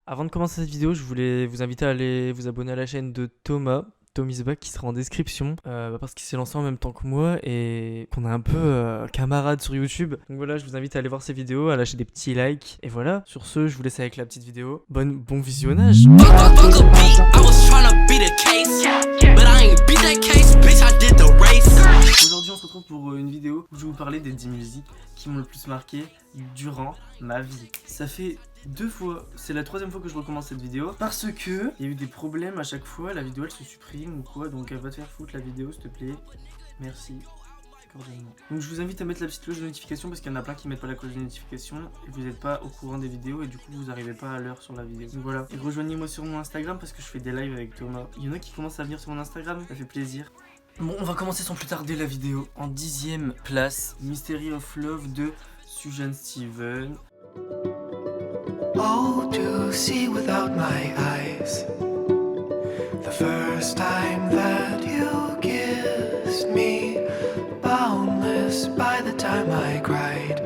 Avant de commencer cette vidéo, je voulais vous inviter à aller vous abonner à la chaîne de Thomas, Tommy's qui sera en description, parce qu'il s'est lancé en même temps que moi et qu'on est un peu camarades sur YouTube. Donc voilà, je vous invite à aller voir ses vidéos, à lâcher des petits likes. Et voilà, sur ce, je vous laisse avec la petite vidéo. Bon visionnage. Aujourd'hui, on se retrouve pour une vidéo où je vais vous parler des 10 musiques qui m'ont le plus marqué durant ma vie. Ça fait 2 fois, c'est la 3e fois que je recommence cette vidéo parce que il y a eu des problèmes à chaque fois, la vidéo elle se supprime ou quoi, donc elle va te faire foutre la vidéo s'il te plaît. Merci. Cordialement. Donc je vous invite à mettre la petite cloche de notification parce qu'il y en a plein qui mettent pas la cloche de notification et vous n'êtes pas au courant des vidéos et du coup vous arrivez pas à l'heure sur la vidéo. Donc voilà, et rejoignez-moi sur mon Instagram parce que je fais des lives avec Thomas. Il y en a qui commencent à venir sur mon Instagram, ça fait plaisir. Bon, on va commencer sans plus tarder la vidéo. En 10e place, Mystery of Love de Suzanne Steven. Oh, to see without my eyes, the first time that you kissed me, boundless by the time I cried,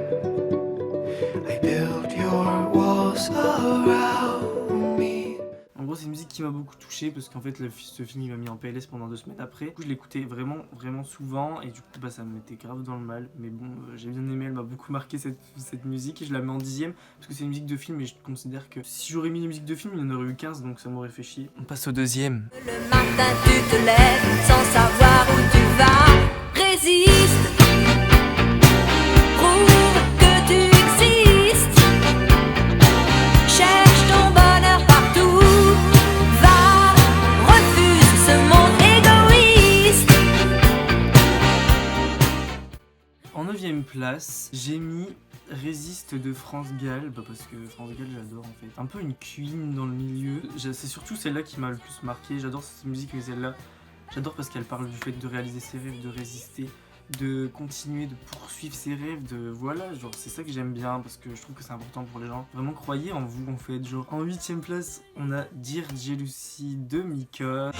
I built your walls around me. En gros, c'est une musique qui m'a beaucoup touché parce qu'en fait, ce film il m'a mis en PLS pendant 2 semaines après. Du coup, je l'écoutais vraiment souvent et du coup, ça me mettait grave dans le mal. Mais bon, j'ai bien aimé, elle m'a beaucoup marqué cette musique et je la mets en 10e parce que c'est une musique de film et je considère que si j'aurais mis une musique de film, il y en aurait eu 15 donc ça m'aurait fait chier. On passe au 2e. Le matin, tu te lèves sans savoir où tu vas. Résiste. Prouve que tu existes. Cherche ton bonheur partout. Va, refuse ce monde égoïste. En 9e place, j'ai mis Résiste de France Gall, parce que France Gall j'adore en fait. Un peu une queen dans le milieu, c'est surtout celle-là qui m'a le plus marqué, j'adore cette musique mais celle-là, j'adore parce qu'elle parle du fait de réaliser ses rêves, de résister, de continuer, de poursuivre ses rêves, de voilà, genre c'est ça que j'aime bien parce que je trouve que c'est important pour les gens. Vraiment croyez en vous en fait, genre. En 8e place, on a Dear Jealousy de Mika.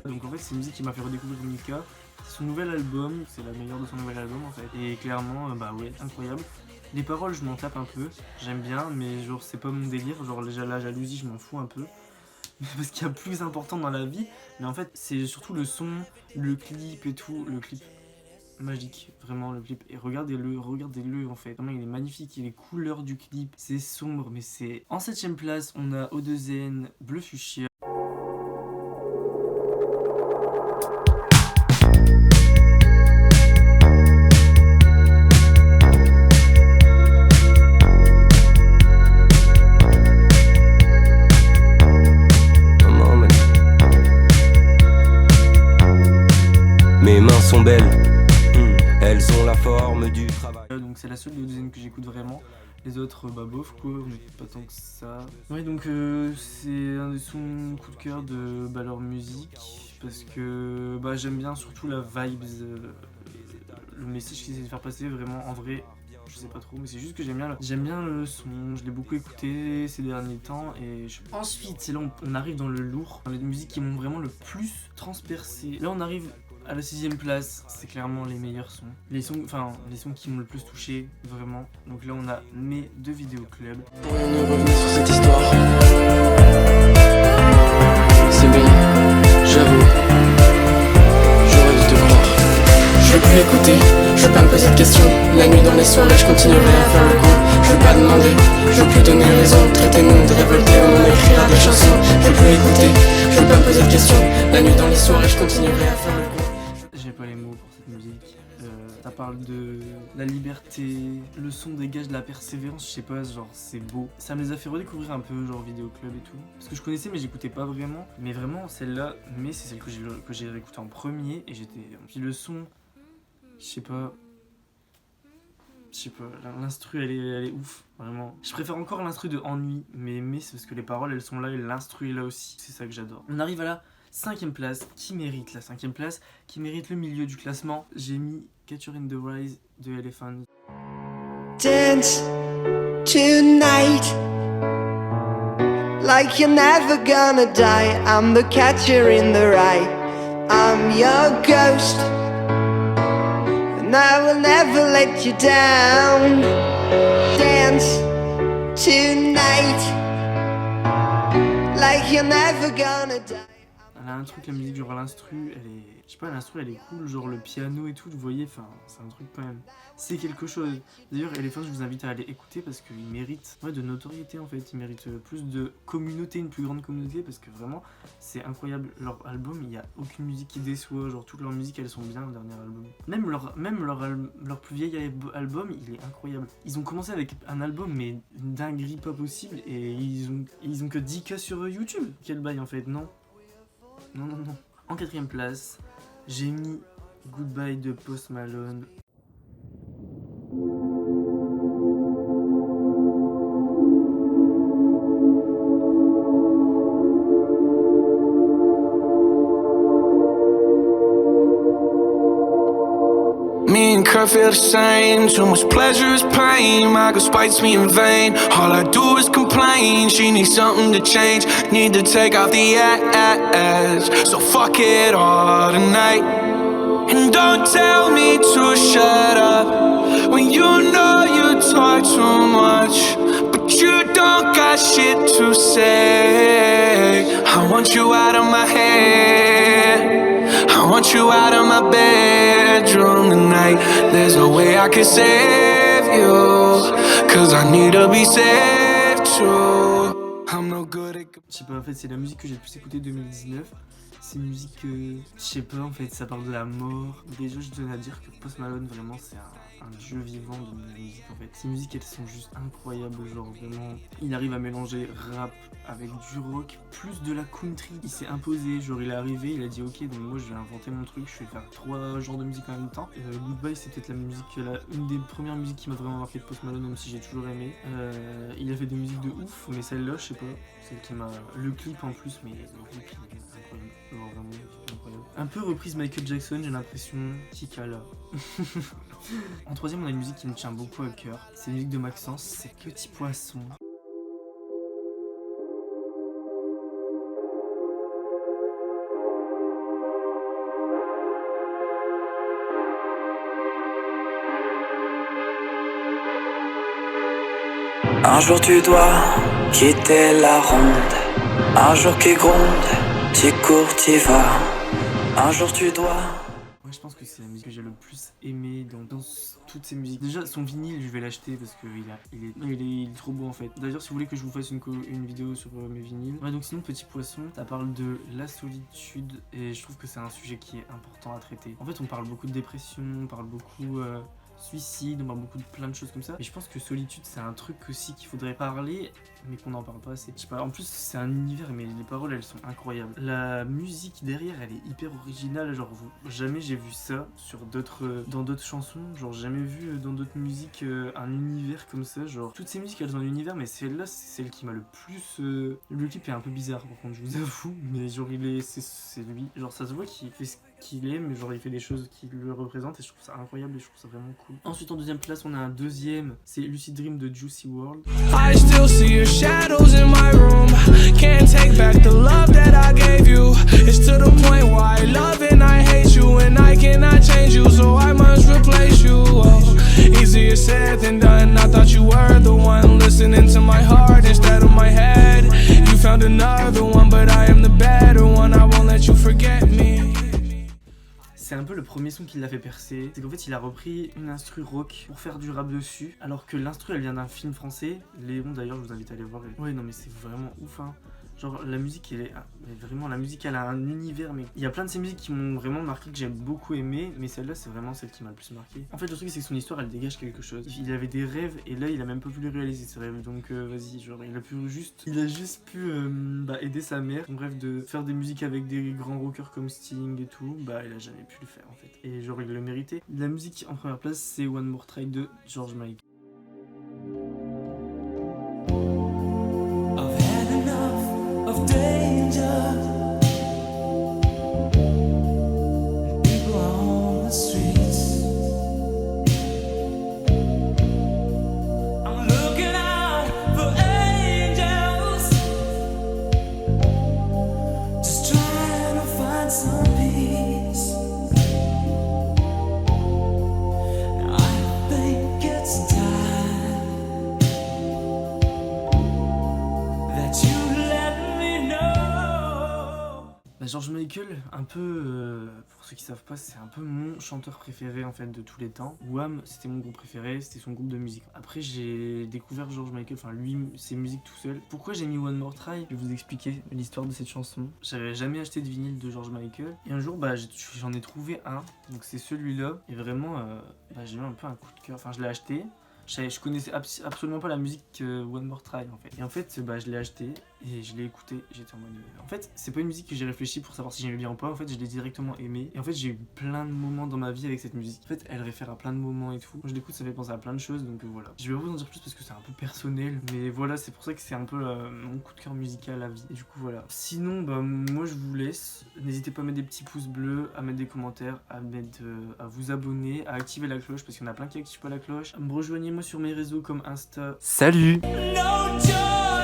Donc en fait c'est une musique qui m'a fait redécouvrir Mika. C'est son nouvel album, c'est la meilleure de son nouvel album en fait. Et clairement, bah ouais, incroyable. Les paroles je m'en tape un peu, j'aime bien, mais genre c'est pas mon délire, genre la jalousie je m'en fous un peu. Parce qu'il y a plus important dans la vie, mais en fait c'est surtout le son, le clip et tout, le clip magique, vraiment le clip, et regardez-le en fait, vraiment il est magnifique, les couleurs du clip, c'est sombre mais c'est... En 7ème place on a O2N, Bleu Fuchsia. Mes mains sont belles, elles ont la forme du travail. Donc c'est la seule de O2N que j'écoute vraiment. Les autres, bah bof quoi, on n'écoute pas tant que ça. Ouais donc c'est un des sons coup de cœur de leur musique. Parce que bah, j'aime bien surtout la vibes, le message qu'ils essaient de faire passer vraiment en vrai. Je sais pas trop, mais c'est juste que j'aime bien le son, je l'ai beaucoup écouté ces derniers temps et ensuite c'est là on arrive dans le lourd, dans les musiques qui m'ont vraiment le plus transpercé. Là on arrive à la 6ème place, c'est clairement les meilleurs sons. Les sons qui m'ont le plus touché, vraiment. Donc là on a mes 2 vidéoclubs. Pour rien ne revenir sur cette histoire. C'est bon, j'avoue. J'aurais dû te croire. Je veux plus écouter, je veux pas me poser de questions. La nuit dans les soirées, je continuerai à faire le con. Je veux pas demander, je veux plus donner raison. Traitez-nous de révoltés, on écrira des chansons. Je veux plus écouter, je veux pas me poser de questions. La nuit dans les soirées, je continuerai à faire le con. J'ai pas les mots pour cette musique. Ça parle de la liberté, le son dégage de la persévérance, je sais pas, genre c'est beau. Ça me les a fait redécouvrir un peu, genre vidéoclub et tout. Parce que je connaissais mais j'écoutais pas vraiment. Mais vraiment celle-là, mais c'est celle que j'ai écoutée en premier et j'étais... Puis le son, je sais pas, l'instru elle est ouf, vraiment. Je préfère encore l'instru de Ennui, mais c'est parce que les paroles elles sont là et l'instru est là aussi. C'est ça que j'adore. On arrive à la 5ème place, qui mérite la 5ème place, qui mérite le milieu du classement. J'ai mis Catcher in the Rise de Elephant. Dance tonight like you're never gonna die. I'm the catcher in the rye. I'm your ghost and I will never let you down. Dance tonight like you're never gonna die. Elle a un truc, la musique, genre l'instru, elle est... Je sais pas, l'instru elle est cool, genre le piano et tout, vous voyez, enfin, c'est un truc quand même. C'est quelque chose. D'ailleurs, Elephant, je vous invite à aller écouter parce qu'il mérite de notoriété en fait. Il mérite plus de communauté, une plus grande communauté parce que vraiment, c'est incroyable. Leur album, il n'y a aucune musique qui déçoit, genre toutes leurs musiques, elles sont bien, le dernier album. Même leur plus vieil album, il est incroyable. Ils ont commencé avec un album, mais une dinguerie pas possible et ils ont que 10K sur YouTube. Quel bail en fait, non. Non. En 4ème place, j'ai mis Goodbye de Post Malone. Me and Kurt feel the same. Too much pleasure is pain. My girl spites me in vain. All I do is complain. She needs something to change. Need to take off the edge. So fuck it all tonight. And don't tell me to shut up when you know you talk too much, but you don't got shit to say. I want you out of my head. I want you out of my bedroom tonight. There's no way I can save you, cause I need to be saved too. I'm no good at... Je sais pas, en fait c'est la musique que j'ai le plus écoutée 2019. C'est une musique je sais pas, en fait ça parle de la mort. Déjà je tenais à dire que Post Malone vraiment c'est un jeu vivant de musique en fait. Ces musiques elles sont juste incroyables, genre vraiment il arrive à mélanger rap avec du rock plus de la country. Il s'est imposé, genre il est arrivé, il a dit ok donc moi je vais inventer mon truc, je vais faire 3 genres de musique en même temps. Goodbye c'est peut-être une des premières musiques qui m'a vraiment marqué de Post Malone, même si j'ai toujours aimé. Il a fait des musiques de ouf, mais celle-là je sais pas, celle qui m'a... Le clip en plus, mais le clip il est incroyable. Genre vraiment incroyable. Un peu reprise Michael Jackson, j'ai l'impression, Kikala. En 3ème, on a une musique qui me tient beaucoup à cœur. C'est une musique de Maxence, c'est Petit Poisson. Un jour tu dois quitter la ronde. Un jour qui gronde, t'y cours, t'y vas. Un jour tu dois... Ouais, je pense que c'est la musique que j'ai le plus aimé dans toutes ces musiques. Déjà, son vinyle, je vais l'acheter parce qu'il est trop beau en fait. D'ailleurs, si vous voulez que je vous fasse une vidéo sur mes vinyles. Ouais, donc sinon, Petit Poisson, ça parle de la solitude et je trouve que c'est un sujet qui est important à traiter. En fait, on parle beaucoup de dépression, on parle beaucoup... suicide, on parle beaucoup de plein de choses comme ça. Mais je pense que solitude, c'est un truc aussi qu'il faudrait parler, mais qu'on n'en parle pas assez. Je sais pas, en plus, c'est un univers, mais les paroles, elles sont incroyables. La musique derrière, elle est hyper originale. Genre, jamais j'ai vu ça dans d'autres chansons. Genre, jamais vu dans d'autres musiques un univers comme ça. Genre, toutes ces musiques, elles ont un univers, mais celle-là, c'est celle qui m'a le plus... Le clip est un peu bizarre, par contre, je vous avoue. Mais genre, c'est lui. Genre, ça se voit qu'il fait ce qu'il est, mais genre, il fait des choses qui le représentent et je trouve ça incroyable et je trouve ça vraiment cool. Ensuite en 2ème place on a un deuxième, c'est Lucid Dream de Juicy WRLD. I still see your shadows in my room. Can't take back the love that I gave you. It's to the point where I love and I hate you, and I cannot change you, so I must replace you. Oh, easier said than done. I thought you were the one listening to my heart instead of my head. You found another one, but I am the better one. I won't let you forget me. C'est un peu le premier son qui l'a fait percer. C'est qu'en fait il a repris une instru rock pour faire du rap dessus, alors que l'instru elle vient d'un film français. Léon d'ailleurs, je vous invite à aller voir. Ouais non mais c'est vraiment ouf hein. Genre la musique vraiment la musique elle a un univers, mais il y a plein de ces musiques qui m'ont vraiment marqué, que j'ai beaucoup aimé, mais celle-là c'est vraiment celle qui m'a le plus marqué. En fait le truc c'est que son histoire elle dégage quelque chose. Il avait des rêves et là il a même pas pu les réaliser ses rêves, donc vas-y, genre il a juste pu aider sa mère. Son rêve de faire des musiques avec des grands rockers comme Sting et tout, il a jamais pu le faire en fait. Et genre il le méritait. La musique en première place c'est One More Try de George Michael. Of danger, Michael, un peu, pour ceux qui savent pas, c'est un peu mon chanteur préféré en fait de tous les temps. Wham, c'était mon groupe préféré, c'était son groupe de musique. Après j'ai découvert George Michael, enfin lui, ses musiques tout seul. Pourquoi j'ai mis One More Try? Je vais vous expliquer l'histoire de cette chanson. J'avais jamais acheté de vinyle de George Michael. Et un jour, j'en ai trouvé un, donc c'est celui-là. Et vraiment, j'ai eu un peu un coup de cœur. Enfin, je l'ai acheté. Je connaissais absolument pas la musique One More Try en fait. Et en fait, je l'ai acheté et je l'ai écouté. J'étais en mode. En fait, c'est pas une musique que j'ai réfléchi pour savoir si j'aimais bien ou pas. En fait, je l'ai directement aimé. Et en fait, j'ai eu plein de moments dans ma vie avec cette musique. En fait, elle réfère à plein de moments et tout. Quand je l'écoute, ça fait penser à plein de choses. Donc voilà. Je vais pas vous en dire plus parce que c'est un peu personnel. Mais voilà, c'est pour ça que c'est un peu mon coup de cœur musical à vie. Et du coup, voilà. Sinon, moi je vous laisse. N'hésitez pas à mettre des petits pouces bleus, à mettre des commentaires, à vous abonner, à activer la cloche parce qu'il y en a plein qui activent pas la cloche. À me rejoignez moi sur mes réseaux comme Insta. Salut! No joy.